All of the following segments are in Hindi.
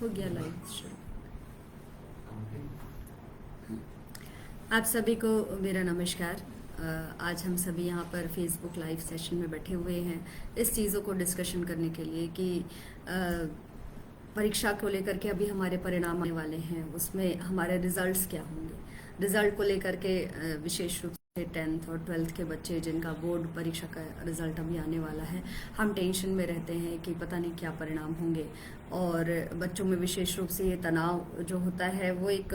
हो गया लाइव शुरू। आप सभी को मेरा नमस्कार। आज हम सभी यहाँ पर फेसबुक लाइव सेशन में बैठे हुए हैं इस चीज़ों को डिस्कशन करने के लिए कि परीक्षा को लेकर के अभी हमारे परिणाम आने वाले हैं, उसमें हमारे रिजल्ट्स क्या होंगे। रिजल्ट को लेकर के विशेष रूप से 10th और 12th के बच्चे जिनका बोर्ड परीक्षा का रिजल्ट अभी आने वाला है, हम टेंशन में रहते हैं कि पता नहीं क्या परिणाम होंगे। और बच्चों में विशेष रूप से ये तनाव जो होता है वो एक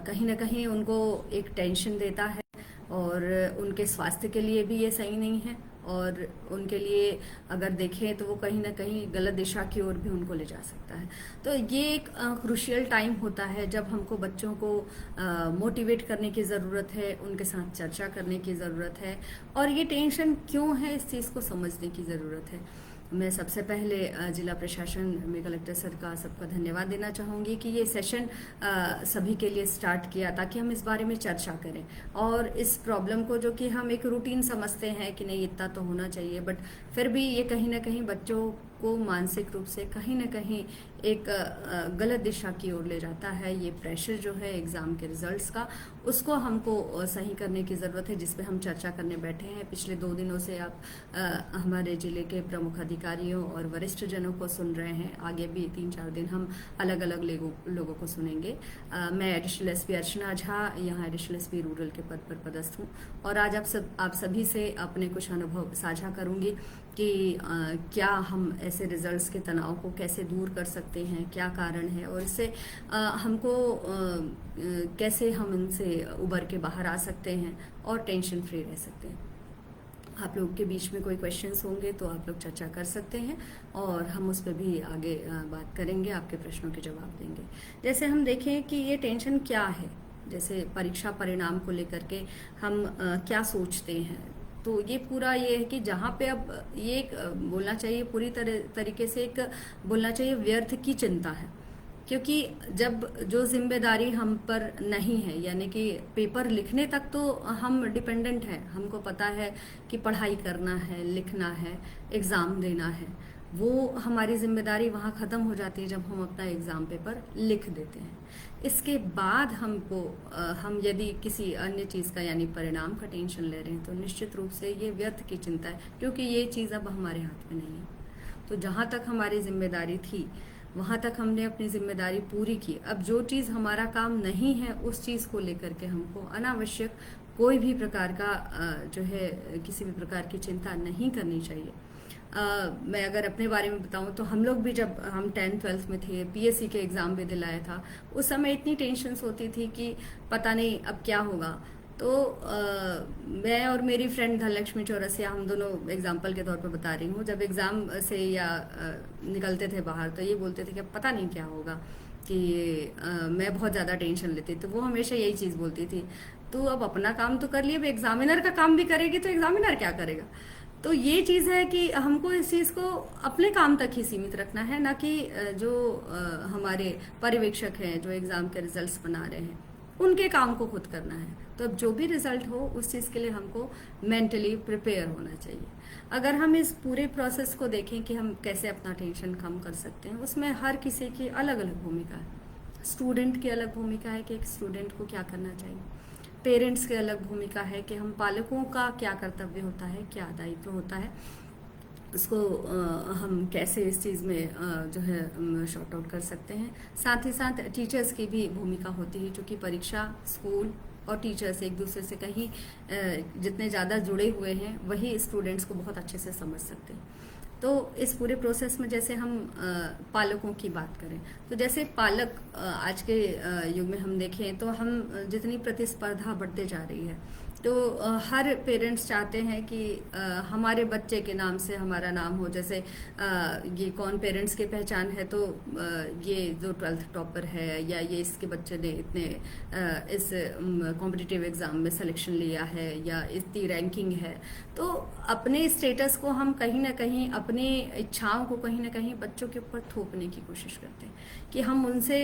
कहीं ना कहीं उनको एक टेंशन देता है और उनके स्वास्थ्य के लिए भी ये सही नहीं है और उनके लिए अगर देखें तो वो कहीं ना कहीं गलत दिशा की ओर भी उनको ले जा सकता है। तो ये एक क्रूशियल टाइम होता है जब हमको बच्चों को मोटिवेट करने की ज़रूरत है, उनके साथ चर्चा करने की ज़रूरत है और ये टेंशन क्यों है इस चीज़ को समझने की ज़रूरत है। मैं सबसे पहले जिला प्रशासन में कलेक्टर सर का सबका धन्यवाद देना चाहूँगी कि ये सेशन सभी के लिए स्टार्ट किया ताकि हम इस बारे में चर्चा करें और इस प्रॉब्लम को जो कि हम एक रूटीन समझते हैं कि नहीं इतना तो होना चाहिए, बट फिर भी ये कहीं ना कहीं बच्चों को मानसिक रूप से कहीं ना कहीं एक गलत दिशा की ओर ले जाता है। ये प्रेशर जो है एग्ज़ाम के रिजल्ट्स का, उसको हमको सही करने की ज़रूरत है, जिस पे हम चर्चा करने बैठे हैं। पिछले 2 दिनों से आप हमारे ज़िले के प्रमुख अधिकारियों और वरिष्ठ जनों को सुन रहे हैं। आगे भी 3-4 दिन हम अलग अलग लोगों को सुनेंगे। मैं एडिशनल एसपी अर्चना झा यहाँ एडिशनल एसपी रूरल के पद पर पदस्थ हूँ और आज आप सभी से अपने कुछ अनुभव साझा करूँगी कि क्या हम ऐसे रिजल्ट्स के तनाव को कैसे दूर कर सकते हैं, क्या कारण है और इससे हमको कैसे हम इनसे उबर के बाहर आ सकते हैं और टेंशन फ्री रह सकते हैं। आप लोगों के बीच में कोई क्वेश्चंस होंगे तो आप लोग चर्चा कर सकते हैं और हम उस पर भी आगे बात करेंगे, आपके प्रश्नों के जवाब देंगे। जैसे हम देखें कि ये टेंशन क्या है, जैसे परीक्षा परिणाम को लेकर के हम क्या सोचते हैं, तो ये पूरा ये है कि जहाँ पे अब ये एक बोलना चाहिए पूरी तरीके से एक बोलना चाहिए व्यर्थ की चिंता है, क्योंकि जब जो जिम्मेदारी हम पर नहीं है, यानी कि पेपर लिखने तक तो हम डिपेंडेंट हैं, हमको पता है कि पढ़ाई करना है, लिखना है, एग्ज़ाम देना है, वो हमारी जिम्मेदारी वहाँ ख़त्म हो जाती है जब हम अपना एग्ज़ाम पेपर लिख देते हैं। इसके बाद हम यदि किसी अन्य चीज़ का यानी परिणाम का टेंशन ले रहे हैं तो निश्चित रूप से ये व्यर्थ की चिंता है, क्योंकि ये चीज़ अब हमारे हाथ में नहीं है। तो जहाँ तक हमारी जिम्मेदारी थी वहाँ तक हमने अपनी जिम्मेदारी पूरी की। अब जो चीज़ हमारा काम नहीं है उस चीज़ को लेकर के हमको अनावश्यक कोई भी प्रकार का जो है किसी भी प्रकार की चिंता नहीं करनी चाहिए। मैं अगर अपने बारे में बताऊं तो हम लोग भी जब हम 10th 12th में थे, पीएससी के एग्ज़ाम भी दिलाया था, उस समय इतनी टेंशन्स होती थी कि पता नहीं अब क्या होगा। तो मैं और मेरी फ्रेंड धनलक्ष्मी चौरसिया, हम दोनों एग्जाम्पल के तौर पर बता रही हूँ, जब एग्ज़ाम से या निकलते थे बाहर तो ये बोलते थे कि पता नहीं क्या होगा, कि मैं बहुत ज़्यादा टेंशन लेती। तो वो हमेशा यही चीज़ बोलती थी, तो अब अपना काम तो कर लिए, अब एग्जामिनर का काम भी करेगी तो एग्जामिनर क्या करेगा। तो ये चीज़ है कि हमको इस चीज़ को अपने काम तक ही सीमित रखना है, ना कि जो हमारे पर्यवेक्षक हैं जो एग्ज़ाम के रिजल्ट्स बना रहे हैं उनके काम को खुद करना है। तो अब जो भी रिजल्ट हो उस चीज़ के लिए हमको मेंटली प्रिपेयर होना चाहिए। अगर हम इस पूरे प्रोसेस को देखें कि हम कैसे अपना टेंशन कम कर सकते हैं, उसमें हर किसी की अलग अलग भूमिका है। स्टूडेंट की अलग भूमिका है कि एक स्टूडेंट को क्या करना चाहिए, पेरेंट्स की अलग भूमिका है कि हम पालकों का क्या कर्तव्य होता है, क्या दायित्व होता है, उसको हम कैसे इस चीज़ में जो है शॉर्ट आउट कर सकते हैं। साथ ही साथ टीचर्स की भी भूमिका होती है, क्योंकि परीक्षा, स्कूल और टीचर्स एक दूसरे से कहीं जितने ज़्यादा जुड़े हुए हैं वही स्टूडेंट्स को बहुत अच्छे से समझ सकते हैं। तो इस पूरे प्रोसेस में जैसे हम पालकों की बात करें तो जैसे पालक आज के युग में हम देखें तो हम जितनी प्रतिस्पर्धा बढ़ते जा रही है, तो हर पेरेंट्स चाहते हैं कि हमारे बच्चे के नाम से हमारा नाम हो। जैसे ये कौन पेरेंट्स की पहचान है, तो ये जो 12th टॉपर है या ये इसके बच्चे ने इतने इस कॉम्पिटिटिव एग्ज़ाम में सिलेक्शन लिया है या इतनी रैंकिंग है, तो अपने स्टेटस को हम कहीं ना कहीं, अपनी इच्छाओं को कहीं ना कहीं बच्चों के ऊपर थोपने की कोशिश करते हैं कि हम उनसे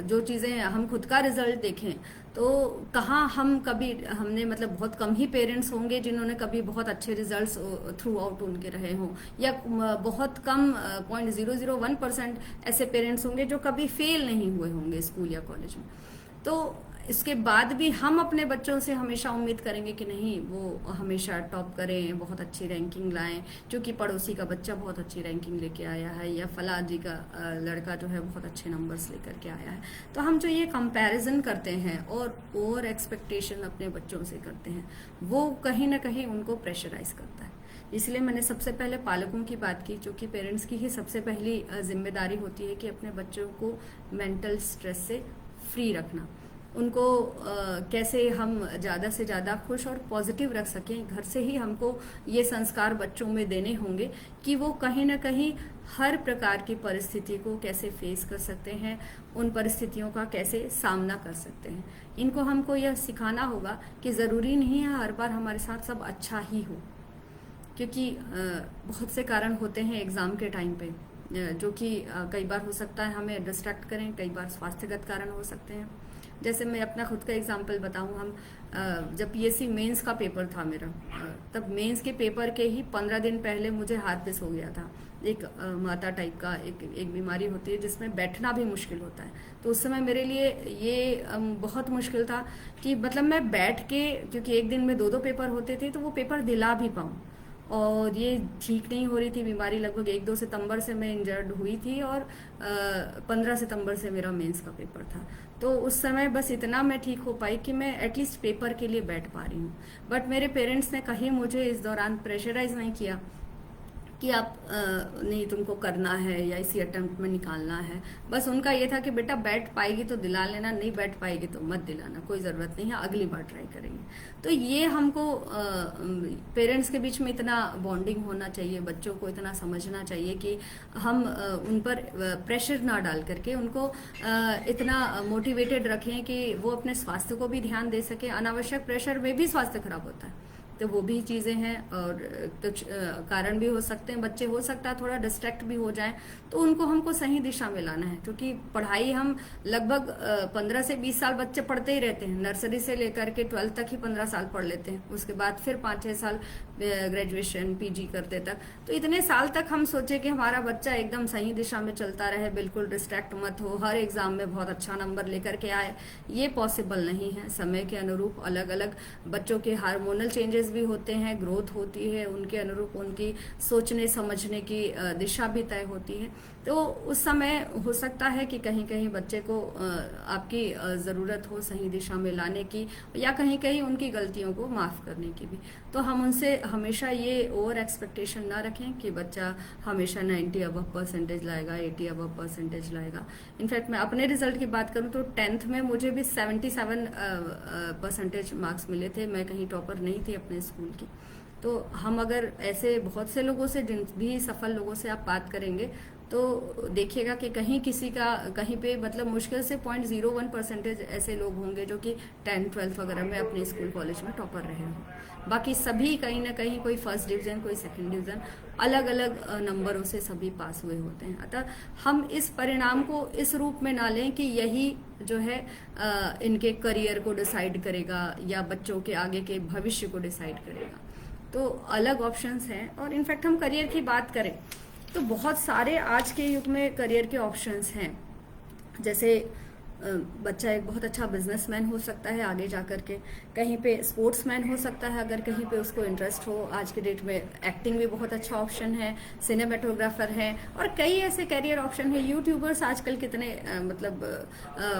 जो चीज़ें, हम खुद का रिजल्ट देखें तो कहाँ हम कभी, हमने मतलब बहुत कम ही पेरेंट्स होंगे जिन्होंने कभी बहुत अच्छे रिजल्ट्स थ्रू आउट उनके रहे हों, या बहुत कम 0.001% ऐसे पेरेंट्स होंगे जो कभी फेल नहीं हुए होंगे स्कूल या कॉलेज में। तो इसके बाद भी हम अपने बच्चों से हमेशा उम्मीद करेंगे कि नहीं वो हमेशा टॉप करें, बहुत अच्छी रैंकिंग लाएं, क्योंकि पड़ोसी का बच्चा बहुत अच्छी रैंकिंग लेके आया है, या फला जी का लड़का जो है बहुत अच्छे नंबर्स लेकर के आया है। तो हम जो ये कंपैरिजन करते हैं और ओवर एक्सपेक्टेशन अपने बच्चों से करते हैं, वो कहीं ना कहीं उनको प्रेशराइज करता है। इसलिए मैंने सबसे पहले पालकों की बात की, जो कि पेरेंट्स की ही सबसे पहली जिम्मेदारी होती है कि अपने बच्चों को मेंटल स्ट्रेस से फ्री रखना। उनको कैसे हम ज़्यादा से ज़्यादा खुश और पॉजिटिव रख सकें, घर से ही हमको ये संस्कार बच्चों में देने होंगे कि वो कहीं ना कहीं हर प्रकार की परिस्थिति को कैसे फेस कर सकते हैं, उन परिस्थितियों का कैसे सामना कर सकते हैं। इनको हमको यह सिखाना होगा कि ज़रूरी नहीं है हर बार हमारे साथ सब अच्छा ही हो, क्योंकि बहुत से कारण होते हैं एग्ज़ाम के टाइम पे, जो कि कई बार हो सकता है हमें डिस्ट्रैक्ट करें, कई बार स्वास्थ्यगत कारण हो सकते हैं। जैसे मैं अपना खुद का एग्जांपल बताऊं, हम जब पीएससी मेंस का पेपर था मेरा, तब मेंस के पेपर के ही 15 दिन पहले मुझे हार्पिस हो गया था। एक माता टाइप का एक बीमारी होती है जिसमें बैठना भी मुश्किल होता है। तो उस समय मेरे लिए ये बहुत मुश्किल था कि मतलब मैं बैठ के, क्योंकि एक दिन में 2-2 पेपर होते थे, तो वो पेपर दिला भी पाऊँ, और ये ठीक नहीं हो रही थी बीमारी। लगभग 1-2 सितंबर से मैं इंजर्ड हुई थी और 15 सितंबर से मेरा मेंस का पेपर था। तो उस समय बस इतना मैं ठीक हो पाई कि मैं एटलीस्ट पेपर के लिए बैठ पा रही हूँ। बट मेरे पेरेंट्स ने कहीं मुझे इस दौरान प्रेशराइज नहीं किया कि आप नहीं तुमको करना है या इसी अटेम्प्ट में निकालना है। बस उनका ये था कि बेटा बैठ पाएगी तो दिला लेना, नहीं बैठ पाएगी तो मत दिलाना, कोई ज़रूरत नहीं है, अगली बार ट्राई करेंगे। तो ये हमको पेरेंट्स के बीच में इतना बॉन्डिंग होना चाहिए, बच्चों को इतना समझना चाहिए कि हम उन पर प्रेशर ना डाल करके उनको इतना मोटिवेटेड रखें कि वो अपने स्वास्थ्य को भी ध्यान दे सके। अनावश्यक प्रेशर में भी स्वास्थ्य खराब होता है, तो वो भी चीज़ें हैं, और कुछ कारण भी हो सकते हैं। बच्चे हो सकता है थोड़ा डिस्ट्रैक्ट भी हो जाएं, तो उनको हमको सही दिशा में लाना है, क्योंकि पढ़ाई हम लगभग 15 से 20 साल बच्चे पढ़ते ही रहते हैं। नर्सरी से लेकर के 12th तक ही 15 साल पढ़ लेते हैं, उसके बाद फिर 5-6 साल ग्रेजुएशन पीजी करते तक। तो इतने साल तक हम सोचे कि हमारा बच्चा एकदम सही दिशा में चलता रहे, बिल्कुल डिस्ट्रैक्ट मत हो, हर एग्जाम में बहुत अच्छा नंबर लेकर के आए, ये पॉसिबल नहीं है। समय के अनुरूप अलग अलग बच्चों के हार्मोनल चेंजेस भी होते हैं, ग्रोथ होती है, उनके अनुरूप उनकी सोचने समझने की दिशा भी तय होती है। तो उस समय हो सकता है कि कहीं कहीं बच्चे को आपकी ज़रूरत हो सही दिशा में लाने की, या कहीं कहीं उनकी गलतियों को माफ़ करने की भी। तो हम उनसे हमेशा ये ओवर एक्सपेक्टेशन ना रखें कि बच्चा हमेशा 90 अबव परसेंटेज लाएगा, 80 अबव परसेंटेज लाएगा। इनफैक्ट मैं अपने रिजल्ट की बात करूं तो 10th में मुझे भी 77 परसेंटेज मार्क्स मिले थे। मैं कहीं टॉपर नहीं थी अपने स्कूल की। तो हम अगर ऐसे बहुत से लोगों से, जिन भी सफल लोगों से आप बात करेंगे, तो देखिएगा कि कहीं किसी का कहीं पे मतलब मुश्किल से 0.01 परसेंटेज ऐसे लोग होंगे जो कि 10th 12th वगैरह में अपने स्कूल कॉलेज में टॉपर रहे हों। बाकी सभी कहीं ना कहीं कोई फर्स्ट डिवीज़न, कोई सेकंड डिवीज़न, अलग अलग नंबरों से सभी पास हुए होते हैं। अतः हम इस परिणाम को इस रूप में ना लें कि यही जो है इनके करियर को डिसाइड करेगा या बच्चों के आगे के भविष्य को डिसाइड करेगा। तो अलग ऑप्शंस हैं। और इनफैक्ट हम करियर की बात करें तो बहुत सारे आज के युग में करियर के ऑप्शंस हैं। जैसे बच्चा एक बहुत अच्छा बिजनेसमैन हो सकता है आगे जा कर के, कहीं पे स्पोर्ट्समैन हो सकता है अगर कहीं पे उसको इंटरेस्ट हो। आज के डेट में एक्टिंग भी बहुत अच्छा ऑप्शन है, सिनेमेटोग्राफर है, और कई ऐसे करियर ऑप्शन है। यूट्यूबर्स आजकल कितने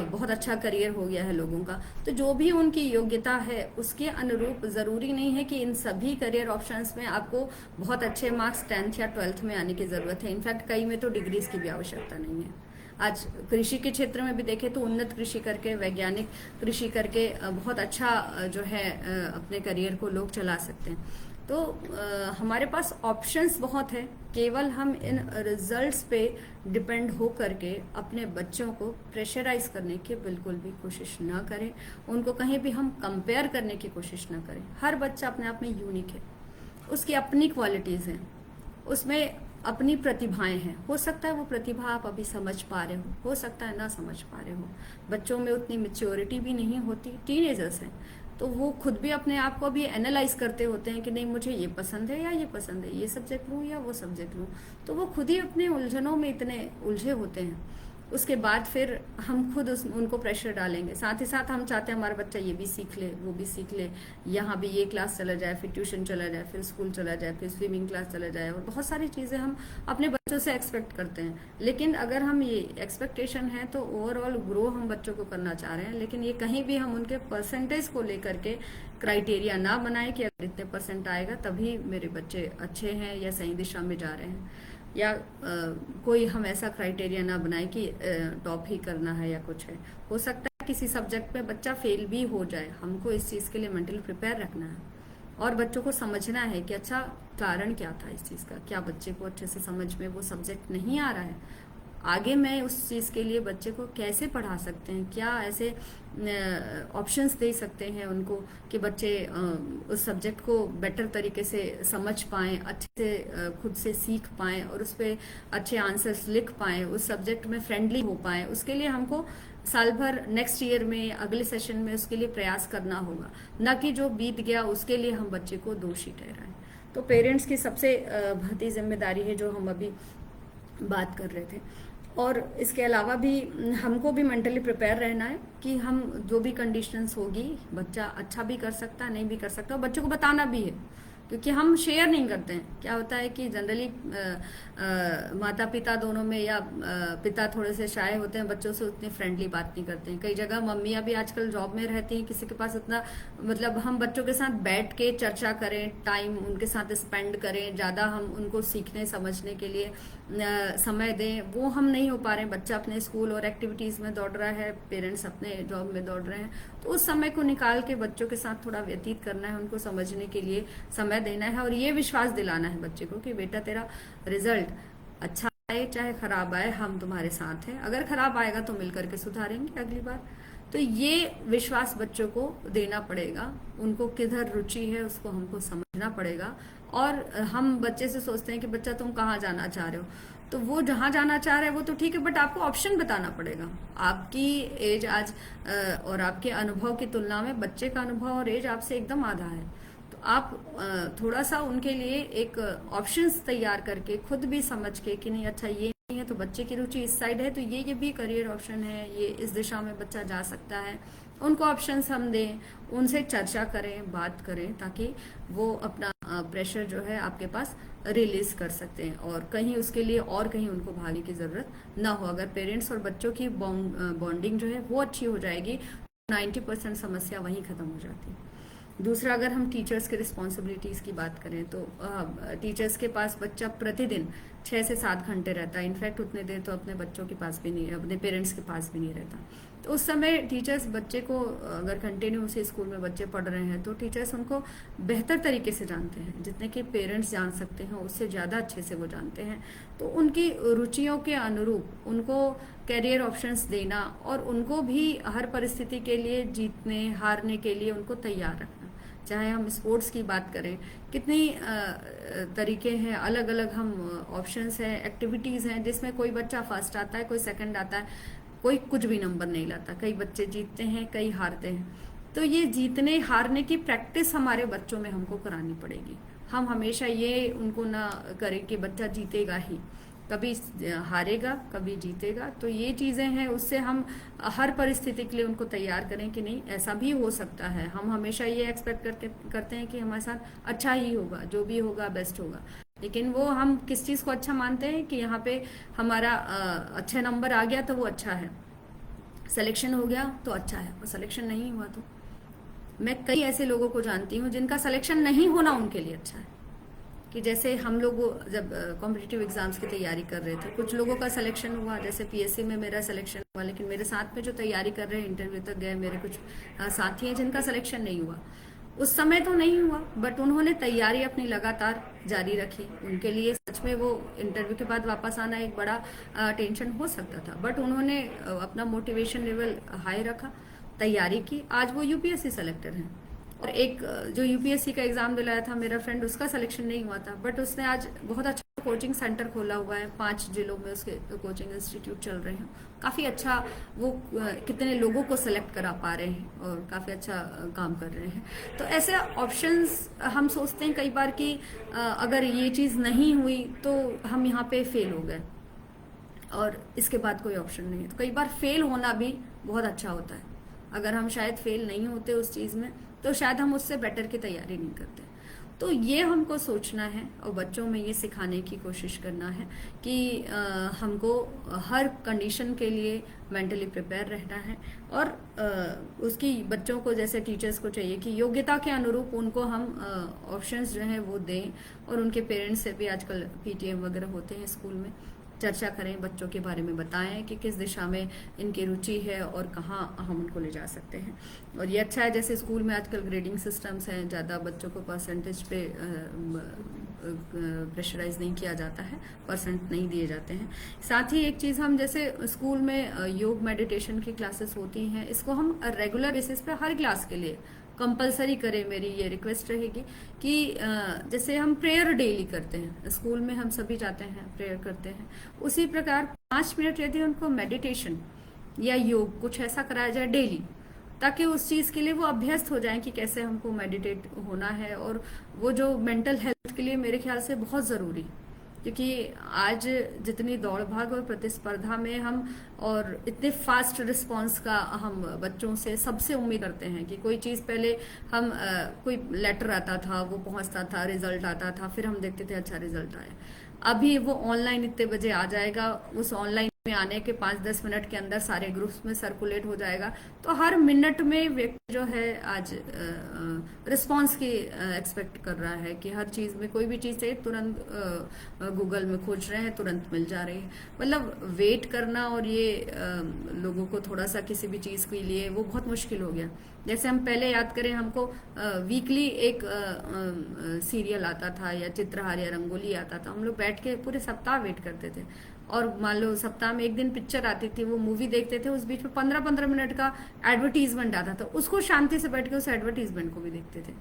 बहुत अच्छा करियर हो गया है लोगों का। तो जो भी उनकी योग्यता है उसके अनुरूप, ज़रूरी नहीं है कि इन सभी करियर ऑप्शंस में आपको बहुत अच्छे मार्क्स 10th या 12th में आने की ज़रूरत है। इनफैक्ट कई में तो डिग्रीज की भी आवश्यकता नहीं है। आज कृषि के क्षेत्र में भी देखें तो उन्नत कृषि करके, वैज्ञानिक कृषि करके बहुत अच्छा जो है अपने करियर को लोग चला सकते हैं। तो हमारे पास ऑप्शंस बहुत है, केवल हम इन रिजल्ट्स पे डिपेंड हो करके अपने बच्चों को प्रेशराइज करने की बिल्कुल भी कोशिश ना करें। उनको कहीं भी हम कंपेयर करने की कोशिश ना करें। हर बच्चा अपने आप में यूनिक है। उसकी अपनी क्वालिटीज़ हैं, उसमें अपनी प्रतिभाएं हैं। हो सकता है वो प्रतिभा आप अभी समझ पा रहे हो सकता है ना समझ पा रहे हो। बच्चों में उतनी मैच्योरिटी भी नहीं होती, टीनेजर्स हैं, तो वो खुद भी अपने आप को भी एनालाइज करते होते हैं कि नहीं मुझे ये पसंद है या ये पसंद है, ये सब्जेक्ट लूँ या वो सब्जेक्ट लूँ। तो वो खुद ही अपने उलझनों में इतने उलझे होते हैं। उसके बाद फिर हम खुद उनको प्रेशर डालेंगे। साथ ही साथ हम चाहते हैं हमारा बच्चा ये भी सीख ले, वो भी सीख ले, यहाँ भी ये क्लास चला जाए, फिर ट्यूशन चला जाए, फिर स्कूल चला जाए, फिर स्विमिंग क्लास चला जाए, और बहुत सारी चीज़ें हम अपने बच्चों से एक्सपेक्ट करते हैं। लेकिन अगर हम ये एक्सपेक्टेशन है तो ओवरऑल ग्रो हम बच्चों को करना चाह रहे हैं, लेकिन ये कहीं भी हम उनके परसेंटेज को लेकर के क्राइटेरिया ना बनाए कि अगर इतने परसेंट आएगा तभी मेरे बच्चे अच्छे हैं या सही दिशा में जा रहे हैं, या कोई हम ऐसा क्राइटेरिया ना बनाए कि टॉप ही करना है या कुछ है। हो सकता है किसी सब्जेक्ट में बच्चा फेल भी हो जाए, हमको इस चीज़ के लिए मेंटली प्रिपेयर रखना है और बच्चों को समझना है कि अच्छा कारण क्या था इस चीज़ का, क्या बच्चे को अच्छे से समझ में वो सब्जेक्ट नहीं आ रहा है, आगे मैं उस चीज़ के लिए बच्चे को कैसे पढ़ा सकते हैं, क्या ऐसे ऑप्शंस दे सकते हैं उनको कि बच्चे उस सब्जेक्ट को बेटर तरीके से समझ पाएं, अच्छे से खुद से सीख पाएं और उस पर अच्छे आंसर्स लिख पाएं, उस सब्जेक्ट में फ्रेंडली हो पाएं। उसके लिए हमको साल भर नेक्स्ट ईयर में अगले सेशन में उसके लिए प्रयास करना होगा, न कि जो बीत गया उसके लिए हम बच्चे को दोषी ठहराएं। तो पेरेंट्स की सबसे बढ़ती जिम्मेदारी है जो हम अभी बात कर रहे थे। और इसके अलावा भी हमको भी मेंटली प्रिपेयर रहना है कि हम जो भी कंडीशंस होगी बच्चा अच्छा भी कर सकता है, नहीं भी कर सकता, और बच्चों को बताना भी है, क्योंकि हम शेयर नहीं करते हैं। क्या होता है कि जनरली माता पिता दोनों में या पिता थोड़े से शाय होते हैं, बच्चों से उतनी फ्रेंडली बात नहीं करते हैं। कई जगह मम्मियाँ भी आजकल जॉब में रहती हैं, किसी के पास उतना मतलब हम बच्चों के साथ बैठ के चर्चा करें, टाइम उनके साथ स्पेंड करें, ज़्यादा हम उनको सीखने समझने के लिए समय दें, वो हम नहीं हो पा रहे हैं। बच्चा अपने स्कूल और एक्टिविटीज़ में दौड़ रहा है, पेरेंट्स अपने जॉब में दौड़ रहे हैं, तो उस समय को निकाल के बच्चों के साथ थोड़ा व्यतीत करना है, उनको समझने के लिए समय देना है और ये विश्वास दिलाना है बच्चे को कि बेटा तेरा रिजल्ट अच्छा आए चाहे खराब आए, हम तुम्हारे साथ हैं, अगर खराब आएगा तो मिलकर के सुधारेंगे अगली बार। तो ये विश्वास बच्चों को देना पड़ेगा, उनको किधर रुचि है उसको हमको समझना पड़ेगा। और हम बच्चे से सोचते हैं कि बच्चा तुम कहाँ जाना चाह रहे हो, तो वो जहाँ जाना चाह रहा है वो तो ठीक है, बट आपको ऑप्शन बताना पड़ेगा। आपकी एज आज और आपके अनुभव की तुलना में बच्चे का अनुभव और एज आपसे एकदम आधा है, तो आप थोड़ा सा उनके लिए एक ऑप्शंस तैयार करके खुद भी समझ के कि नहीं अच्छा ये नहीं है तो बच्चे की रुचि इस साइड है तो ये भी करियर ऑप्शन है, ये इस दिशा में बच्चा जा सकता है, उनको ऑप्शंस हम दें, उनसे चर्चा करें, बात करें, ताकि वो अपना प्रेशर जो है आपके पास रिलीज कर सकते हैं और कहीं उसके लिए और कहीं उनको भागने की जरूरत ना हो। अगर पेरेंट्स और बच्चों की बॉन्डिंग जो है वो अच्छी हो जाएगी, 90% समस्या वहीं खत्म हो जाती है। दूसरा, अगर हम टीचर्स के रिस्पॉन्सिबिलिटीज़ की बात करें तो टीचर्स के पास बच्चा प्रतिदिन 6 से 7 घंटे रहता है, इनफैक्ट उतने देर तो अपने बच्चों के पास भी नहीं, अपने पेरेंट्स के पास भी नहीं रहता। तो उस समय टीचर्स बच्चे को, अगर कंटिन्यू से स्कूल में बच्चे पढ़ रहे हैं तो टीचर्स उनको बेहतर तरीके से जानते हैं, जितने कि पेरेंट्स जान सकते हैं उससे ज़्यादा अच्छे से वो जानते हैं। तो उनकी रुचियों के अनुरूप उनको कैरियर ऑप्शंस देना और उनको भी हर परिस्थिति के लिए जीतने हारने के लिए उनको तैयार रखना। चाहे हम स्पोर्ट्स की बात करें, कितनी तरीके हैं, अलग अलग हम ऑप्शंस हैं, एक्टिविटीज़ हैं जिसमें कोई बच्चा फर्स्ट आता है, कोई सेकंड आता है, कोई कुछ भी नंबर नहीं लाता, कई बच्चे जीतते हैं, कई हारते हैं। तो ये जीतने हारने की प्रैक्टिस हमारे बच्चों में हमको करानी पड़ेगी। हम हमेशा ये उनको ना करें कि बच्चा जीतेगा ही, कभी हारेगा कभी जीतेगा। तो ये चीज़ें हैं, उससे हम हर परिस्थिति के लिए उनको तैयार करें कि नहीं ऐसा भी हो सकता है। हम हमेशा ये एक्सपेक्ट करते हैं कि हमारे साथ अच्छा ही होगा, जो भी होगा बेस्ट होगा, लेकिन वो हम किस चीज़ को अच्छा मानते हैं कि यहाँ पे हमारा अच्छे नंबर आ गया तो वो अच्छा है, सिलेक्शन हो गया तो अच्छा है, और सिलेक्शन नहीं हुआ तो। मैं कई ऐसे लोगों को जानती हूँ जिनका सिलेक्शन नहीं होना उनके लिए अच्छा है। कि जैसे हम लोग जब कॉम्पिटिटिव एग्जाम्स की तैयारी कर रहे थे, कुछ लोगों का सिलेक्शन हुआ, जैसे पीएससी में मेरा सिलेक्शन हुआ, लेकिन मेरे साथ में जो तैयारी कर रहे हैं इंटरव्यू तक गए मेरे कुछ साथी हैं जिनका सिलेक्शन नहीं हुआ। उस समय तो नहीं हुआ, बट उन्होंने तैयारी अपनी लगातार जारी रखी। उनके लिए सच में वो इंटरव्यू के बाद वापस आना एक बड़ा टेंशन हो सकता था, बट उन्होंने अपना मोटिवेशन लेवल हाई रखा, तैयारी की, आज वो यूपीएससी सेलेक्टर हैं। और एक जो यूपीएससी का एग्जाम दिलाया था मेरा फ्रेंड, उसका सिलेक्शन नहीं हुआ था, बट उसने आज बहुत अच्छा कोचिंग सेंटर खोला हुआ है, 5 जिलों में उसके कोचिंग इंस्टीट्यूट चल रहे हैं। काफी अच्छा वो कितने लोगों को सिलेक्ट करा पा रहे हैं और काफी अच्छा काम कर रहे हैं। तो ऐसे ऑप्शंस हम सोचते हैं कई बार कि अगर ये चीज नहीं हुई तो हम यहाँ पे फेल हो गए और इसके बाद कोई ऑप्शन नहीं है। तो कई बार फेल होना भी बहुत अच्छा होता है। अगर हम शायद फेल नहीं होते उस चीज में तो शायद हम उससे बेटर की तैयारी नहीं करते। तो ये हमको सोचना है और बच्चों में ये सिखाने की कोशिश करना है कि हमको हर कंडीशन के लिए मेंटली प्रिपेयर रहना है। और उसकी बच्चों को, जैसे टीचर्स को चाहिए कि योग्यता के अनुरूप उनको हम ऑप्शंस जो हैं वो दें, और उनके पेरेंट्स से भी आजकल पीटीएम वगैरह होते हैं स्कूल में, चर्चा करें, बच्चों के बारे में बताएं कि किस दिशा में इनकी रुचि है और कहाँ हम उनको ले जा सकते हैं। और ये अच्छा है, जैसे स्कूल में आजकल ग्रेडिंग सिस्टम्स हैं, ज़्यादा बच्चों को परसेंटेज पे प्रेशराइज नहीं किया जाता है, परसेंट नहीं दिए जाते हैं। साथ ही एक चीज़, हम जैसे स्कूल में योग मेडिटेशन की क्लासेस होती हैं, इसको हम रेगुलर बेसिस पे हर क्लास के लिए कंपलसरी करें। मेरी ये रिक्वेस्ट रहेगी कि जैसे हम प्रेयर डेली करते हैं, स्कूल में हम सभी जाते हैं प्रेयर करते हैं, उसी प्रकार 5 मिनट यदि उनको मेडिटेशन या योग कुछ ऐसा कराया जाए डेली, ताकि उस चीज के लिए वो अभ्यस्त हो जाए कि कैसे हमको मेडिटेट होना है। और वो जो मेंटल हेल्थ के लिए मेरे ख्याल से बहुत जरूरी है, क्योंकि आज जितनी दौड़ भाग और प्रतिस्पर्धा में हम, और इतने फास्ट रिस्पांस का हम बच्चों से सबसे उम्मीद करते हैं कि कोई चीज पहले हम कोई लेटर आता था, वो पहुंचता था, रिजल्ट आता था, फिर हम देखते थे अच्छा रिजल्ट आया। अभी वो ऑनलाइन इतने बजे आ जाएगा, उस ऑनलाइन में आने के 5-10 मिनट के अंदर सारे ग्रुप्स में सर्कुलेट हो जाएगा। तो हर मिनट में व्यक्ति जो है आज रिस्पांस की एक्सपेक्ट कर रहा है कि हर चीज में, कोई भी चीज चाहिए तुरंत गूगल में खोज रहे हैं, तुरंत मिल जा रही है। मतलब वेट करना और ये लोगों को थोड़ा सा किसी भी चीज के लिए वो बहुत मुश्किल हो गया। जैसे हम पहले याद करें, हमको वीकली एक सीरियल आता था या चित्रहार या रंगोली आता था, हम लोग बैठ के पूरे सप्ताह वेट करते थे। और मान लो सप्ताह में एक दिन पिक्चर आती थी, वो मूवी देखते थे, उस बीच में 15-15 मिनट का एडवर्टीजमेंट आता था, उसको शांति से बैठ के उस एडवर्टीजमेंट को भी देखते थे।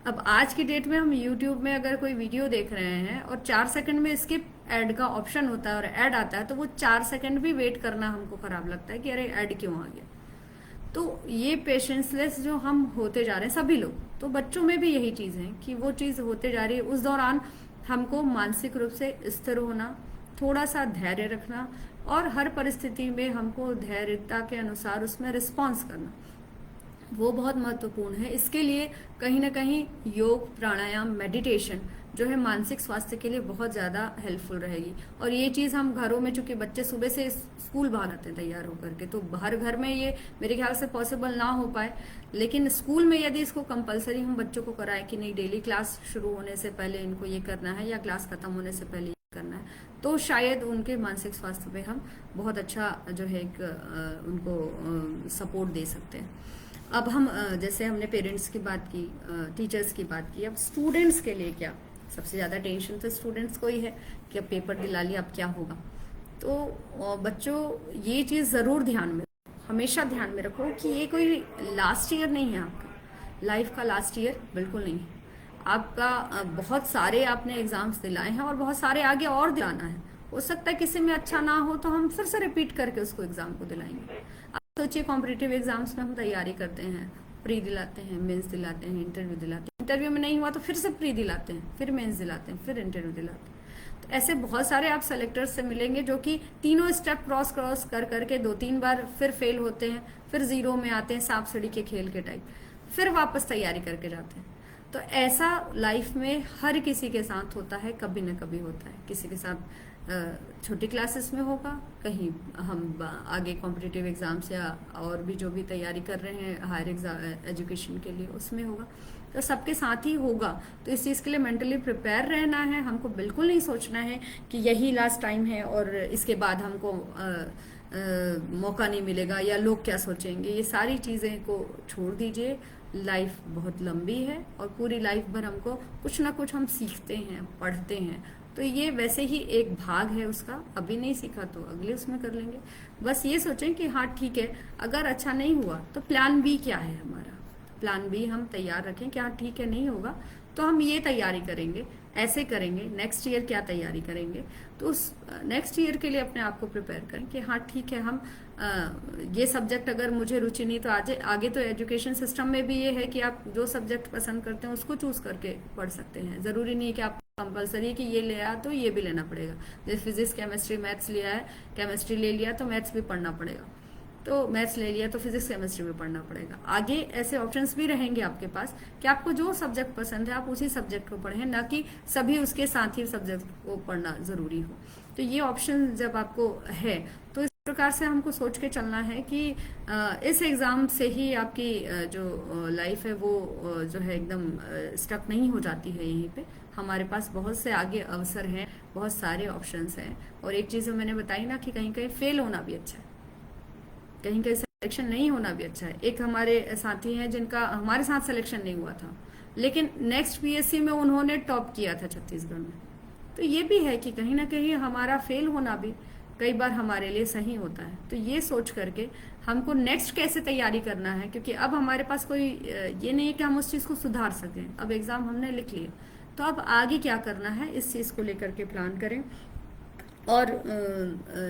अब आज की डेट में हम यूट्यूब में अगर कोई वीडियो देख रहे हैं और 4 सेकंड में स्किप एड का ऑप्शन होता है और एड आता है, तो वो 4 सेकंड भी वेट करना हमको खराब लगता है कि अरे एड क्यों आ गया। तो ये पेशेंसलेस जो हम होते जा रहे हैं सभी लोग, तो बच्चों में भी यही चीज है कि वो चीज होते जा रही है। उस दौरान हमको मानसिक रूप से स्थिर होना, थोड़ा सा धैर्य रखना, और हर परिस्थिति में हमको धैर्यता के अनुसार उसमें रिस्पॉन्स करना, वो बहुत महत्वपूर्ण है। इसके लिए कहीं ना कहीं योग, प्राणायाम, मेडिटेशन जो है मानसिक स्वास्थ्य के लिए बहुत ज्यादा हेल्पफुल रहेगी। और ये चीज हम घरों में, चूंकि बच्चे सुबह से स्कूल भाग आते हैं तैयार होकर के, तो हर घर में ये मेरे ख्याल से पॉसिबल ना हो पाए, लेकिन स्कूल में यदि इसको कंपलसरी हम बच्चों को कराएं कि नहीं, डेली क्लास शुरू होने से पहले इनको ये करना है या क्लास खत्म होने से पहले ये करना है, तो शायद उनके मानसिक स्वास्थ्य पे हम बहुत अच्छा जो है एक उनको सपोर्ट दे सकते हैं। अब हम जैसे हमने पेरेंट्स की बात की, टीचर्स की बात की, अब स्टूडेंट्स के लिए क्या, सबसे ज्यादा टेंशन तो स्टूडेंट्स को ही है कि अब पेपर दिला लिया, अब क्या होगा। तो बच्चों ये चीज जरूर ध्यान में, हमेशा ध्यान में रखो कि ये कोई लास्ट ईयर नहीं है, आपका लाइफ का लास्ट ईयर बिल्कुल नहीं है। आपका बहुत सारे आपने एग्जाम्स दिलाए हैं और बहुत सारे आगे और दिलाना है। हो सकता है किसी में अच्छा ना हो तो हम फिर से रिपीट करके उसको एग्जाम को दिलाएंगे। आप सोचिए, कॉम्पिटिटिव एग्जाम्स में हम तैयारी करते हैं, प्री दिलाते हैं, मेंस दिलाते हैं, इंटरव्यू दिलाते हैं, इंटरव्यू में नहीं हुआ तो फिर से प्री दिलाते हैं, फिर मेंस दिलाते हैं, फिर इंटरव्यू दिलाते हैं। तो ऐसे बहुत सारे आप सेलेक्टर्स से मिलेंगे जो कि तीनों स्टेप क्रॉस कर करके 2-3 बार फिर फेल होते हैं, फिर जीरो में आते हैं, सांप सीढ़ी के खेल के टाइप, फिर वापस तैयारी करके जाते हैं। तो ऐसा लाइफ में हर किसी के साथ होता है, कभी न कभी होता है। किसी के साथ छोटी क्लासेस में होगा, कहीं हम आगे कॉम्पिटिटिव एग्जाम्स या और भी जो भी तैयारी कर रहे हैं हायर एजुकेशन के लिए, उसमें होगा। तो सबके साथ ही होगा। तो इस चीज़ के लिए मेंटली प्रिपेयर रहना है। हमको बिल्कुल नहीं सोचना है कि यही लास्ट टाइम है और इसके बाद हमको मौका नहीं मिलेगा या लोग क्या सोचेंगे। ये सारी चीज़ें को छोड़ दीजिए। लाइफ बहुत लंबी है और पूरी लाइफ भर हमको कुछ ना कुछ हम सीखते हैं, पढ़ते हैं। तो ये वैसे ही एक भाग है उसका, अभी नहीं सीखा तो अगले उसमें कर लेंगे। बस ये सोचें कि हाँ ठीक है, अगर अच्छा नहीं हुआ तो प्लान बी क्या है हमारा। प्लान बी हम तैयार रखें कि हाँ ठीक है, नहीं होगा तो हम ये तैयारी करेंगे, ऐसे करेंगे, नेक्स्ट ईयर क्या तैयारी करेंगे। तो उस नेक्स्ट ईयर के लिए अपने आप को प्रिपेयर करें कि हाँ ठीक है, हम ये सब्जेक्ट अगर मुझे रुचि नहीं तो आगे आगे तो एजुकेशन सिस्टम में भी ये है कि आप जो सब्जेक्ट पसंद करते हैं उसको चूज करके पढ़ सकते हैं। जरूरी नहीं है कि आप कंपलसरी है कि ये ले आया तो ये भी लेना पड़ेगा। जैसे फिजिक्स केमिस्ट्री मैथ्स लिया है, केमिस्ट्री ले लिया तो मैथ्स भी पढ़ना पड़ेगा, तो मैथ्स ले लिया तो फिजिक्स केमिस्ट्री भी पढ़ना पड़ेगा। आगे ऐसे ऑप्शंस भी रहेंगे आपके पास कि आपको जो सब्जेक्ट पसंद है आप उसी सब्जेक्ट को पढ़ें, ना कि सभी उसके साथ ही सब्जेक्ट को पढ़ना जरूरी हो। तो ये ऑप्शन जब आपको है तो इस प्रकार से हमको सोच के चलना है कि इस एग्जाम से ही आपकी जो लाइफ है वो जो है एकदम स्टक नहीं हो जाती है यहीं पे। हमारे पास बहुत से आगे अवसर हैं, बहुत सारे ऑप्शंस हैं। और एक चीज जो मैंने बताई ना कि कहीं कहीं फेल होना भी अच्छा है, कहीं कहीं सिलेक्शन नहीं होना भी अच्छा है। एक हमारे साथी हैं जिनका हमारे साथ सिलेक्शन नहीं हुआ था, लेकिन नेक्स्ट पीएससी में उन्होंने टॉप किया था छत्तीसगढ़ में। तो ये भी है कि कहीं ना कहीं हमारा फेल होना भी कई बार हमारे लिए सही होता है। तो ये सोच करके हमको नेक्स्ट कैसे तैयारी करना है, क्योंकि अब हमारे पास कोई ये नहीं है कि हम उस चीज को सुधार सकें। अब एग्जाम हमने लिख लिया, तो अब आगे क्या करना है इस चीज को लेकर के प्लान करें और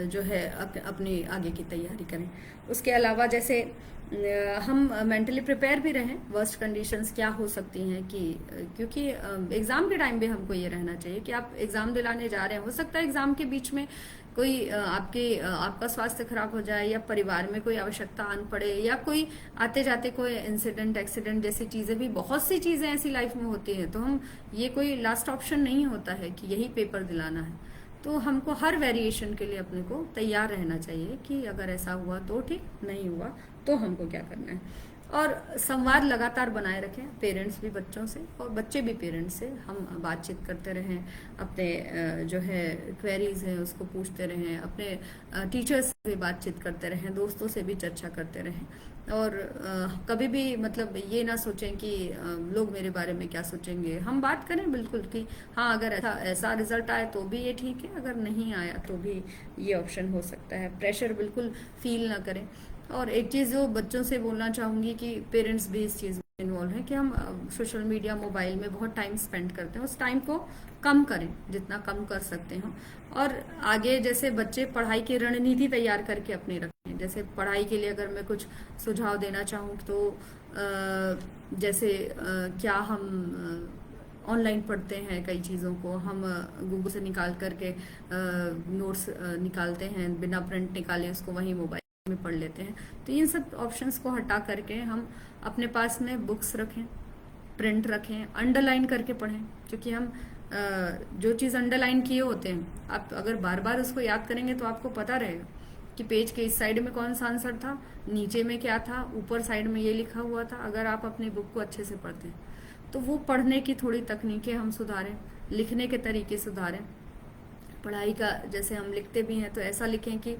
जो है अपनी आगे की तैयारी करें। उसके अलावा जैसे हम मेंटली प्रिपेयर भी रहें, वर्स्ट कंडीशंस क्या हो सकती हैं कि क्योंकि एग्जाम के टाइम भी हमको ये रहना चाहिए कि आप एग्जाम दिलाने जा रहे हैं, हो सकता है एग्जाम के बीच में कोई आपका स्वास्थ्य खराब हो जाए या परिवार में कोई आवश्यकता आन पड़े या कोई आते जाते कोई इंसिडेंट एक्सीडेंट जैसी चीजें भी, बहुत सी चीजें ऐसी लाइफ में होती हैं। तो हम ये कोई लास्ट ऑप्शन नहीं होता है कि यही पेपर दिलाना है। तो हमको हर वेरिएशन के लिए अपने को तैयार रहना चाहिए कि अगर ऐसा हुआ तो ठीक, नहीं हुआ तो हमको क्या करना है। और संवाद लगातार बनाए रखें, पेरेंट्स भी बच्चों से और बच्चे भी पेरेंट्स से। हम बातचीत करते रहें, अपने जो है क्वेरीज हैं उसको पूछते रहें, अपने टीचर्स से भी बातचीत करते रहें, दोस्तों से भी चर्चा करते रहें। और कभी भी मतलब ये ना सोचें कि लोग मेरे बारे में क्या सोचेंगे। हम बात करें बिल्कुल कि हाँ अगर ऐसा रिजल्ट आए तो भी ये ठीक है, अगर नहीं आया तो भी ये ऑप्शन हो सकता है। प्रेशर बिल्कुल फील ना करें। और एक चीज जो बच्चों से बोलना चाहूंगी कि पेरेंट्स भी इस चीज में इन्वॉल्व है कि हम सोशल मीडिया मोबाइल में बहुत टाइम स्पेंड करते हैं, उस टाइम को कम करें जितना कम कर सकते हो। और आगे जैसे बच्चे पढ़ाई की रणनीति तैयार करके अपनी रखें। जैसे पढ़ाई के लिए अगर मैं कुछ सुझाव देना चाहूँ तो जैसे क्या हम ऑनलाइन पढ़ते हैं, कई चीज़ों को हम गूगल से निकाल करके नोट्स निकालते हैं, बिना प्रिंट निकाले उसको वहीं मोबाइल में पढ़ लेते हैं। तो इन सब ऑप्शंस को हटा करके हम अपने पास में बुक्स रखें, प्रिंट रखें, अंडरलाइन करके पढ़ें। क्योंकि हम जो चीज़ अंडरलाइन किए होते हैं आप अगर बार बार उसको याद करेंगे तो आपको पता रहेगा कि पेज के इस साइड में कौन सा आंसर था, नीचे में क्या था, ऊपर साइड में ये लिखा हुआ था। अगर आप अपनी बुक को अच्छे से पढ़ते हैं तो वो पढ़ने की थोड़ी तकनीकें हम सुधारें, लिखने के तरीके सुधारें। पढ़ाई का जैसे हम लिखते भी हैं तो ऐसा लिखें कि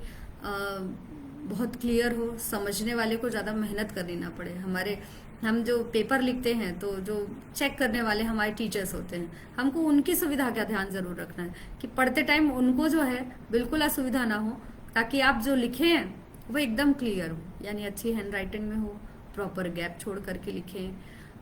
बहुत क्लियर हो, समझने वाले को ज़्यादा मेहनत करनी ना पड़े। हम जो पेपर लिखते हैं तो जो चेक करने वाले हमारे टीचर्स होते हैं, हमको उनकी सुविधा का ध्यान जरूर रखना है कि पढ़ते टाइम उनको जो है बिल्कुल असुविधा ना हो, ताकि आप जो लिखे हैं वो एकदम क्लियर हो, यानी अच्छी हैंड राइटिंग में हो, प्रॉपर गैप छोड़ करके लिखें।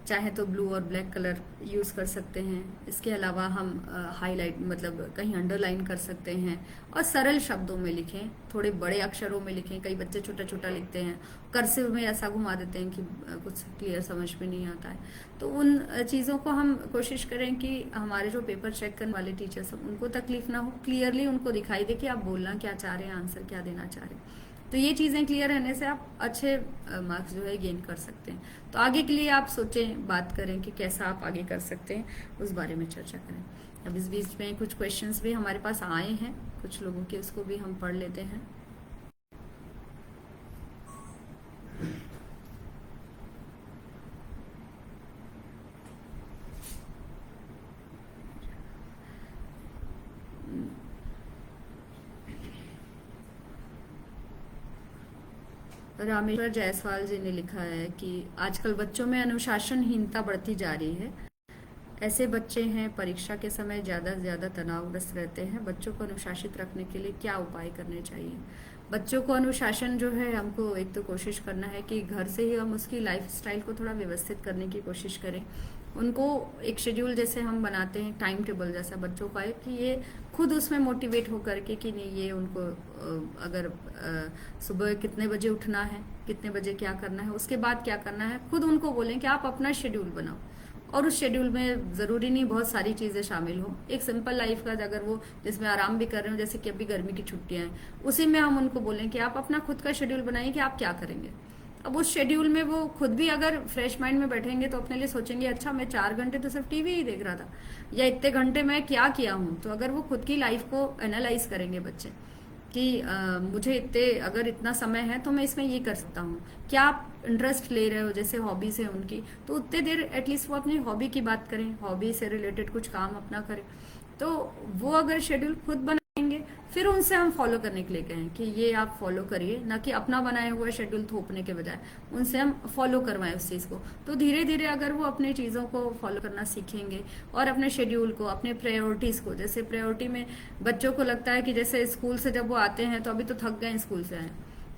चाहे तो ब्लू और ब्लैक कलर यूज़ कर सकते हैं। इसके अलावा हम हाईलाइट मतलब कहीं अंडरलाइन कर सकते हैं और सरल शब्दों में लिखें, थोड़े बड़े अक्षरों में लिखें। कई बच्चे छोटा छोटा लिखते हैं, कर्सिव में ऐसा घुमा देते हैं कि कुछ क्लियर समझ में नहीं आता है। तो उन चीज़ों को हम कोशिश करें कि हमारे जो पेपर चेक करने वाले टीचर्स हैं उनको तकलीफ ना हो, क्लियरली उनको दिखाई दे कि आप बोलना क्या चाह रहे हैं, आंसर क्या देना चाह रहे हैं। तो ये चीज़ें क्लियर रहने से आप अच्छे मार्क्स जो है गेन कर सकते हैं। तो आगे के लिए आप सोचें, बात करें कि कैसा आप आगे कर सकते हैं, उस बारे में चर्चा करें। अब इस बीच में कुछ क्वेश्चंस भी हमारे पास आए हैं कुछ लोगों के, उसको भी हम पढ़ लेते हैं। रामेश्वर जायसवाल जी ने लिखा है कि आजकल बच्चों में अनुशासनहीनता बढ़ती जा रही है, ऐसे बच्चे हैं परीक्षा के समय ज़्यादा से ज़्यादा तनावग्रस्त रहते हैं। बच्चों को अनुशासित रखने के लिए क्या उपाय करने चाहिए? बच्चों को अनुशासन जो है, हमको एक तो कोशिश करना है कि घर से ही हम उसकी लाइफ स्टाइल को थोड़ा व्यवस्थित करने की कोशिश करें। उनको एक शेड्यूल जैसे हम बनाते हैं, टाइम टेबल जैसा बच्चों का है, कि ये खुद उसमें मोटिवेट होकर के कि नहीं, ये उनको अगर सुबह कितने बजे उठना है, कितने बजे क्या करना है, उसके बाद क्या करना है, खुद उनको बोलें कि आप अपना शेड्यूल बनाओ। और उस शेड्यूल में ज़रूरी नहीं बहुत सारी चीज़ें शामिल हो, एक सिंपल लाइफ का अगर वो जिसमें आराम भी कर रहे हो, जैसे कि अभी गर्मी की छुट्टियां हैं, उसी में हम उनको बोलें कि आप अपना खुद का शेड्यूल बनाइए कि आप क्या करेंगे। अब उस शेड्यूल में वो खुद भी अगर फ्रेश माइंड में बैठेंगे तो अपने लिए सोचेंगे, अच्छा मैं 4 घंटे तो सिर्फ टीवी ही देख रहा था, या इतने घंटे मैं क्या किया हूँ। तो अगर वो खुद की लाइफ को एनालाइज करेंगे बच्चे कि मुझे इतने अगर इतना समय है तो मैं इसमें ये कर सकता हूँ, क्या आप इंटरेस्ट ले रहे हो, जैसे हॉबीज है उनकी, तो उतने देर एटलीस्ट वो अपनी हॉबी की बात करें, हॉबी से रिलेटेड कुछ काम अपना करें। तो वो अगर शेड्यूल खुद बनाएंगे, फिर उनसे हम फॉलो करने के लिए कहें कि ये आप फॉलो करिए, ना कि अपना बनाया हुआ शेड्यूल थोपने के बजाय उनसे हम फॉलो करवाएं उस चीज़ को। तो धीरे धीरे अगर वो अपनी चीज़ों को फॉलो करना सीखेंगे और अपने शेड्यूल को, अपने प्रायोरिटीज़ को, जैसे प्रायोरिटी में बच्चों को लगता है कि जैसे स्कूल से जब वो आते हैं तो अभी तो थक गए स्कूल से आए,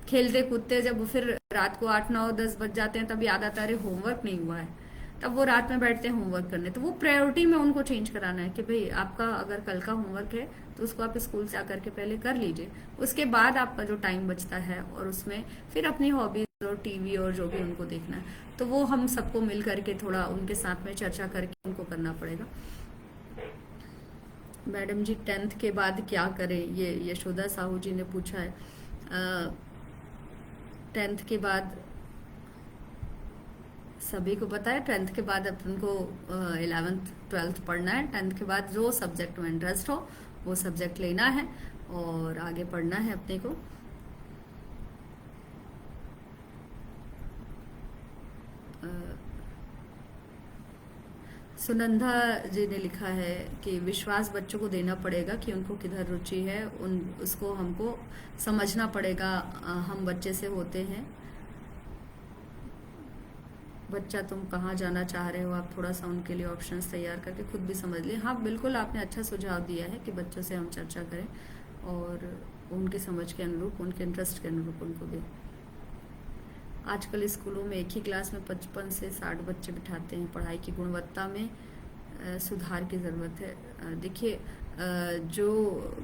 खेलते कूदते जब वो फिर रात को 8 9 10 बज जाते हैं, तब याद आता है अरे होमवर्क नहीं हुआ है, तब वो रात में बैठते हैं होमवर्क करने। तो वो प्रायोरिटी में उनको चेंज कराना है कि भाई आपका अगर कल का होमवर्क है तो उसको आप स्कूल से आकर के पहले कर लीजिए, उसके बाद आपका जो टाइम बचता है और उसमें फिर अपनी हॉबीज और टीवी और जो भी उनको देखना है, तो वो हम सबको मिल करके थोड़ा उनके साथ में चर्चा करके उनको करना पड़ेगा। मैडम जी 10th के बाद क्या करें, ये यशोदा साहू जी ने पूछा है। 10th के बाद सभी को पता है 10th के बाद अपन को 11th 12th पढ़ना है। 10th के बाद जो सब्जेक्ट में इंटरेस्ट हो वो सब्जेक्ट लेना है और आगे पढ़ना है अपने को। सुनंदा जी ने लिखा है कि विश्वास बच्चों को देना पड़ेगा कि उनको किधर रुचि है, उसको हमको समझना पड़ेगा। हम बच्चे से होते हैं, बच्चा तुम कहाँ जाना चाह रहे हो, आप थोड़ा सा उनके लिए ऑप्शंस तैयार करके खुद भी समझ लें। हाँ बिल्कुल, आपने अच्छा सुझाव दिया है कि बच्चों से हम चर्चा करें और उनके समझ के अनुरूप, उनके इंटरेस्ट के अनुरूप उनको दें। आजकल स्कूलों में एक ही क्लास में 55 से 60 बच्चे बिठाते हैं, पढ़ाई की गुणवत्ता में सुधार की ज़रूरत है। देखिए जो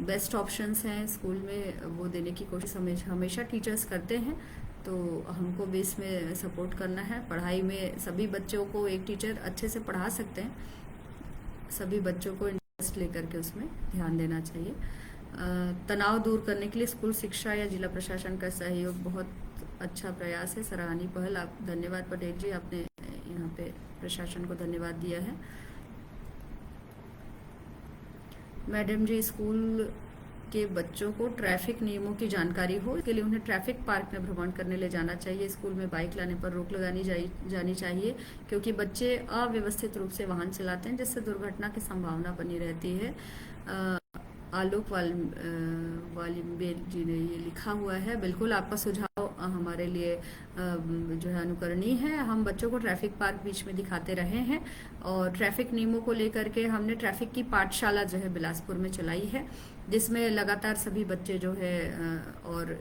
बेस्ट ऑप्शंस हैं स्कूल में वो देने की कोशिश हमेशा टीचर्स करते हैं, तो हमको भी इसमें सपोर्ट करना है। पढ़ाई में सभी बच्चों को एक टीचर अच्छे से पढ़ा सकते हैं, सभी बच्चों को इंटरेस्ट लेकर के उसमें ध्यान देना चाहिए। तनाव दूर करने के लिए स्कूल शिक्षा या जिला प्रशासन का सहयोग बहुत अच्छा प्रयास है, सराहनीय पहल। आप धन्यवाद पटेल जी, आपने यहाँ पे प्रशासन को धन्यवाद दिया है। मैडम जी स्कूल के बच्चों को ट्रैफिक नियमों की जानकारी हो, इसके लिए उन्हें ट्रैफिक पार्क में भ्रमण करने ले जाना चाहिए। स्कूल में बाइक लाने पर रोक लगानी जानी चाहिए, क्योंकि बच्चे अव्यवस्थित रूप से वाहन चलाते हैं, जिससे दुर्घटना की संभावना बनी रहती है। आलोक वालिम्बेल जी ने ये लिखा हुआ है। बिल्कुल आपका सुझाव हमारे लिए जो है अनुकरणीय है। हम बच्चों को ट्रैफिक पार्क बीच में दिखाते रहे हैं और ट्रैफिक नियमों को लेकर के हमने ट्रैफिक की पाठशाला जो है बिलासपुर में चलाई है, जिसमें लगातार सभी बच्चे जो है और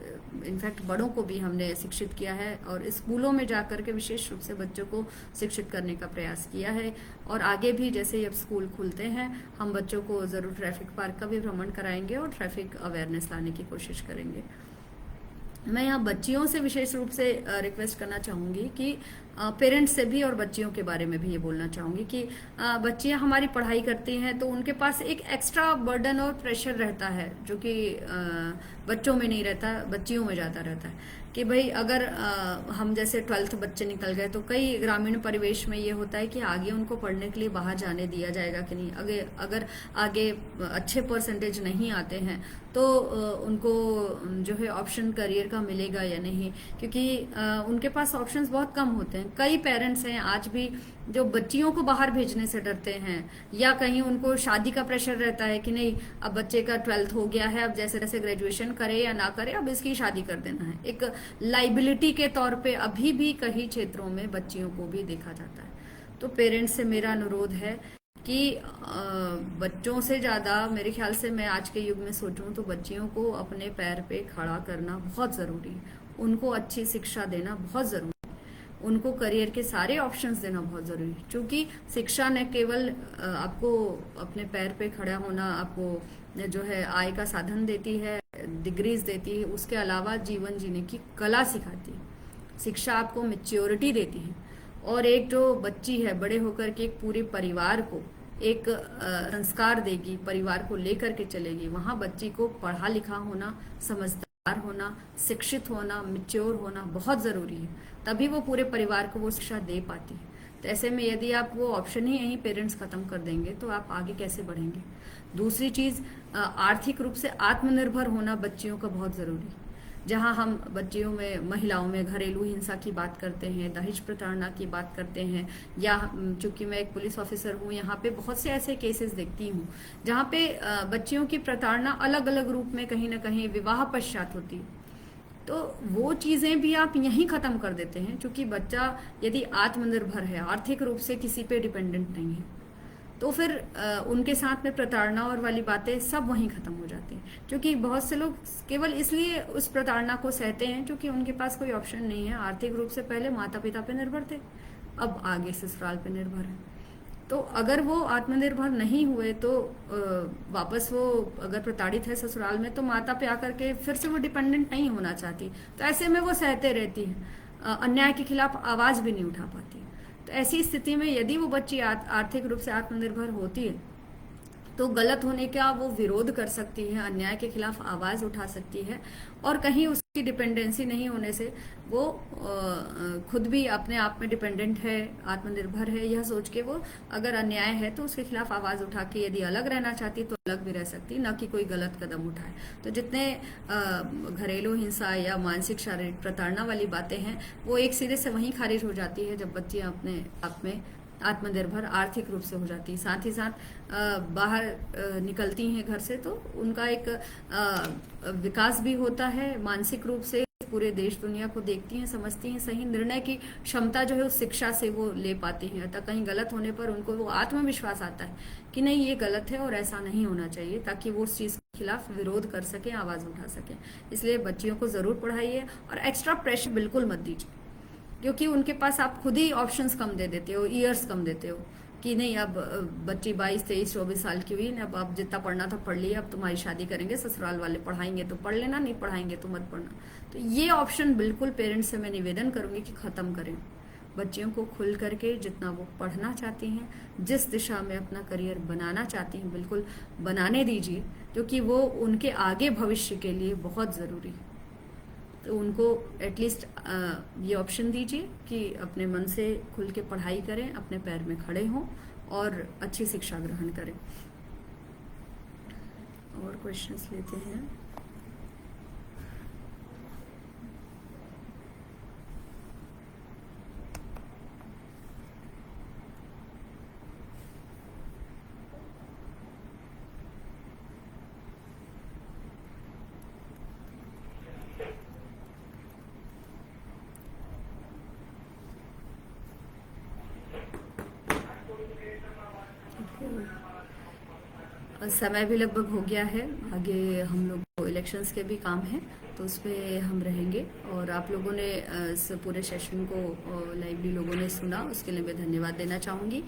इनफैक्ट बड़ों को भी हमने शिक्षित किया है और स्कूलों में जाकर के विशेष रूप से बच्चों को शिक्षित करने का प्रयास किया है। और आगे भी जैसे ही अब स्कूल खुलते हैं हम बच्चों को ज़रूर ट्रैफिक पार्क का भी भ्रमण कराएंगे और ट्रैफिक अवेयरनेस लाने की कोशिश करेंगे। मैं यहाँ बच्चियों से विशेष रूप से रिक्वेस्ट करना चाहूँगी कि पेरेंट्स से भी और बच्चियों के बारे में भी ये बोलना चाहूँगी कि बच्चियाँ हमारी पढ़ाई करती हैं तो उनके पास एक एक्स्ट्रा बर्डन और प्रेशर रहता है, जो कि बच्चों में नहीं रहता, बच्चियों में ज़्यादा रहता है। कि भाई अगर हम जैसे 12th बच्चे निकल गए तो कई ग्रामीण परिवेश में ये होता है कि आगे उनको पढ़ने के लिए बाहर जाने दिया जाएगा कि नहीं, अगर आगे अच्छे परसेंटेज नहीं आते हैं तो उनको जो है ऑप्शन करियर का मिलेगा या नहीं, क्योंकि उनके पास ऑप्शंस बहुत कम होते हैं। कई पेरेंट्स हैं आज भी जो बच्चियों को बाहर भेजने से डरते हैं, या कहीं उनको शादी का प्रेशर रहता है कि नहीं अब बच्चे का 12th हो गया है, अब जैसे जैसे ग्रेजुएशन करे या ना करे अब इसकी शादी कर देना है। एक लाइबिलिटी के तौर पे अभी भी कई क्षेत्रों में बच्चियों को भी देखा जाता है। तो पेरेंट्स से मेरा अनुरोध है कि बच्चों से ज़्यादा मेरे ख्याल से, मैं आज के युग में सोचूं तो बच्चियों को अपने पैर पे खड़ा करना बहुत ज़रूरी है। उनको अच्छी शिक्षा देना बहुत ज़रूरी है। उनको करियर के सारे ऑप्शंस देना बहुत ज़रूरी है, क्योंकि शिक्षा न केवल आपको अपने पैर पे खड़ा होना, आपको जो है आय का साधन देती है, डिग्रीज देती है, उसके अलावा जीवन जीने की कला सिखाती है। शिक्षा आपको मैच्योरिटी देती है, और एक जो बच्ची है बड़े होकर के एक पूरे परिवार को एक संस्कार देगी, परिवार को लेकर के चलेगी। वहां बच्ची को पढ़ा लिखा होना, समझदार होना, शिक्षित होना, मैच्योर होना बहुत जरूरी है। तभी वो पूरे परिवार को वो शिक्षा दे पाती है। तो ऐसे में यदि आप वो ऑप्शन ही यहीं पेरेंट्स खत्म कर देंगे तो आप आगे कैसे बढ़ेंगे। दूसरी चीज, आर्थिक रूप से आत्मनिर्भर होना बच्चियों का बहुत जरूरी है। जहां हम बच्चियों में, महिलाओं में घरेलू हिंसा की बात करते हैं, दहेज प्रताड़ना की बात करते हैं, या चूंकि मैं एक पुलिस ऑफिसर हूं, यहाँ पे बहुत से ऐसे केसेस देखती हूँ जहाँ पे बच्चियों की प्रताड़ना अलग अलग रूप में कहीं ना कहीं विवाह पश्चात होती है। तो वो चीजें भी आप यहीं खत्म कर देते हैं, क्योंकि बच्चा यदि आत्मनिर्भर है, आर्थिक रूप से किसी पे डिपेंडेंट नहीं है, तो फिर उनके साथ में प्रताड़ना और वाली बातें सब वहीं खत्म हो जाती हैं। क्योंकि बहुत से लोग केवल इसलिए उस प्रताड़ना को सहते हैं क्योंकि उनके पास कोई ऑप्शन नहीं है। आर्थिक रूप से पहले माता पिता पे निर्भर थे, अब आगे ससुराल पे निर्भर है। तो अगर वो आत्मनिर्भर नहीं हुए तो वापस वो अगर प्रताड़ित है ससुराल में, तो माता पे आकर के फिर से वो डिपेंडेंट नहीं होना चाहती। तो ऐसे में वो सहते रहती है, अन्याय के खिलाफ आवाज भी नहीं उठा पाती। तो ऐसी स्थिति में यदि वो बच्ची आर्थिक रूप से आत्मनिर्भर होती है तो गलत होने का वो विरोध कर सकती है, अन्याय के खिलाफ आवाज उठा सकती है, और कहीं उसकी डिपेंडेंसी नहीं होने से वो खुद भी अपने आप में डिपेंडेंट है, आत्मनिर्भर है, यह सोच के वो अगर अन्याय है तो उसके खिलाफ आवाज उठा के यदि अलग रहना चाहती तो अलग भी रह सकती, न कि कोई गलत कदम उठाए। तो जितने घरेलू हिंसा या मानसिक शारीरिक प्रताड़ना वाली बातें हैं वो एक सिरे से वहीं खारिज हो जाती है जब बच्चियां अपने आप में आत्मनिर्भर आर्थिक रूप से हो जाती है। साथ ही साथ बाहर निकलती हैं घर से तो उनका एक विकास भी होता है मानसिक रूप से, पूरे देश दुनिया को देखती हैं, समझती हैं, सही निर्णय की क्षमता जो है उस शिक्षा से वो ले पाती हैं। अतः कहीं गलत होने पर उनको वो आत्मविश्वास आता है कि नहीं ये गलत है और ऐसा नहीं होना चाहिए, ताकि वो उस चीज के खिलाफ विरोध कर सके, आवाज उठा सके। इसलिए बच्चियों को जरूर पढ़ाइए और एक्स्ट्रा प्रेशर बिल्कुल मत दीजिए, क्योंकि उनके पास आप खुद ही ऑप्शंस कम दे देते हो, ईयर्स कम देते हो कि नहीं अब बच्ची 22, 23, 24 साल की हुई, अब आप जितना पढ़ना था पढ़ लिया, अब तुम्हारी शादी करेंगे, ससुराल वाले पढ़ाएंगे तो पढ़ लेना, नहीं पढ़ाएंगे तो मत पढ़ना। तो ये ऑप्शन बिल्कुल पेरेंट्स से मैं निवेदन करूंगी कि खत्म करें। बच्चियों को खुल करके जितना वो पढ़ना चाहती हैं, जिस दिशा में अपना करियर बनाना चाहती हैं, बिल्कुल बनाने दीजिए, क्योंकि वो उनके आगे भविष्य के लिए बहुत जरूरी है। तो उनको एटलीस्ट ये ऑप्शन दीजिए कि अपने मन से खुल के पढ़ाई करें, अपने पैर में खड़े हों और अच्छी शिक्षा ग्रहण करें। और क्वेश्चंस लेते हैं। समय भी लगभग हो गया है, आगे हम लोग को इलेक्शंस के भी काम हैं, तो उस पर हम रहेंगे। और आप लोगों ने इस पूरे सेशन को लाइवली लोगों ने सुना, उसके लिए मैं धन्यवाद देना चाहूँगी।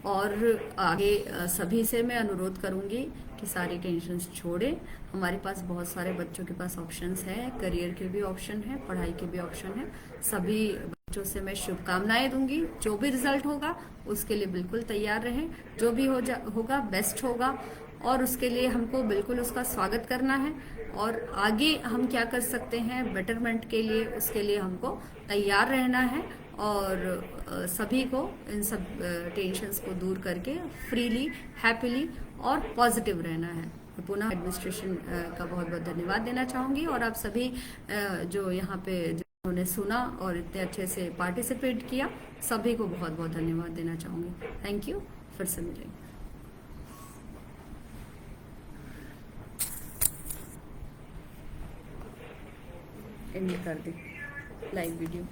और आगे सभी से मैं अनुरोध करूँगी कि सारी टेंशन्स छोड़ें। हमारे पास बहुत सारे बच्चों के पास ऑप्शंस हैं, करियर के भी ऑप्शन हैं, पढ़ाई के भी ऑप्शन हैं। सभी बच्चों से मैं शुभकामनाएं दूंगी। जो भी रिजल्ट होगा उसके लिए बिल्कुल तैयार रहें, जो भी होगा बेस्ट होगा, और उसके लिए हमको बिल्कुल उसका स्वागत करना है। और आगे हम क्या कर सकते हैं बेटरमेंट के लिए, उसके लिए हमको तैयार रहना है। और सभी को इन सब टेंशन्स को दूर करके फ्रीली, हैप्पीली और पॉजिटिव रहना है। पुनः एडमिनिस्ट्रेशन का बहुत बहुत धन्यवाद देना चाहूँगी, और आप सभी जो यहाँ पे जिन्होंने सुना और इतने अच्छे से पार्टिसिपेट किया, सभी को बहुत बहुत धन्यवाद देना चाहूँगी। Thank you. फिर से मिलेंगे। एंड कर दी लाइव वीडियो।